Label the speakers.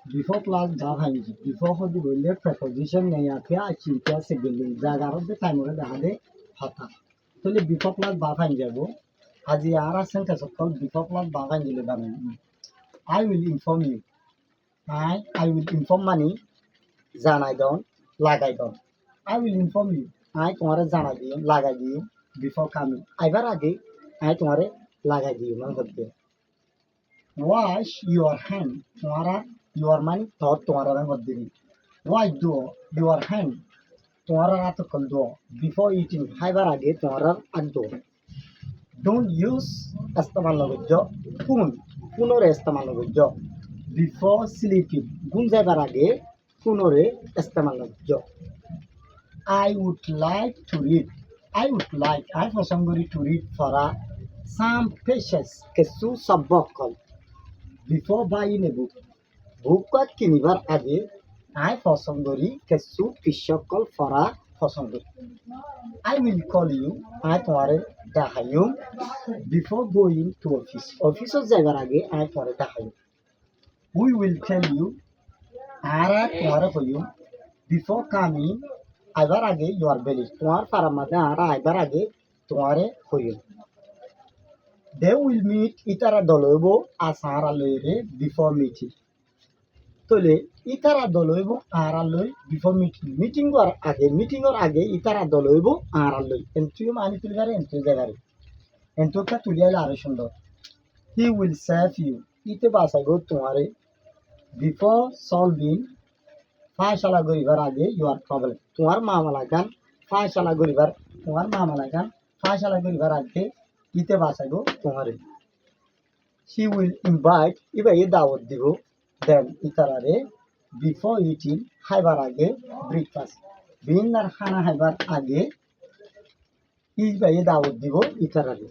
Speaker 1: Before plus behind before for the word preposition nayake achinte sigili জাগার মধ্যে time হলে দেখা দে হতা তাহলে before plus behind যাব আজি আর sentence call before plus behind দিলে দাম I will inform you I will inform মানে জানাই দাও লাগাই দাও I will inform you তোমারে জানাই দিই লাগাই দিই before coming আইবার আগে তোমারে লাগাই দিই মানে হচ্ছে wash your hand তোমারা your money thought তোমারা রঙ দিবি wash your hand তোমারা রাত কল দো before eating খাইবার আগে তোমারা আগ দো don't use ইস্তেমাল করজো পুনরে ইস্তেমাল করজো before sleeping ঘুম যাবার আগে পুনরে ইস্তেমাল করজো I would like to read I পছন্দ করি to read পড়া some pages কিছু সবক call before buying a book বুক কিনিবার আগে I পছন্দ করি কিছু কৃষকল পড়া পছন্দ করি I will call you তোমারে দেখাইম before going to office যাবার আগে তোমারে দেখাইম we will tell you তোমারে কইম before coming আইবার আগে your village তোমার পাড়ার মধ্যে আইবার আগে তোমারে কইম they will meet ইতারা দলইব আসারা লইরে before meeting তোলে ইতারা দলইব আরালই বিফোর মিটিং এর আগে ইতারা দলইব আরালই এন্ট্রি মানে তুলিবারে এন্ট্রি জায়গারে এন্ট্রিটা তুলিয়ালে আরো সুন্দর হি উইল সেভ ইউ ইতে বাসাইবো তোমারে বিফোর সলভিং ফায়সালা করিবার আগে ইউর প্রবলেম তোমার মামলাগান ফায়সালা করিবার আগে ইতে বাসাইবো তোমারে হি উইল ইনভাইট ইবাই দাওয়াত দিব দেন ইতারারে বিফোর ইটিং খাইবার আগে ব্রেকফাস্ট বিনার খানা খাইবার আগে ইবাই দাওয়াত দিব ইতারারে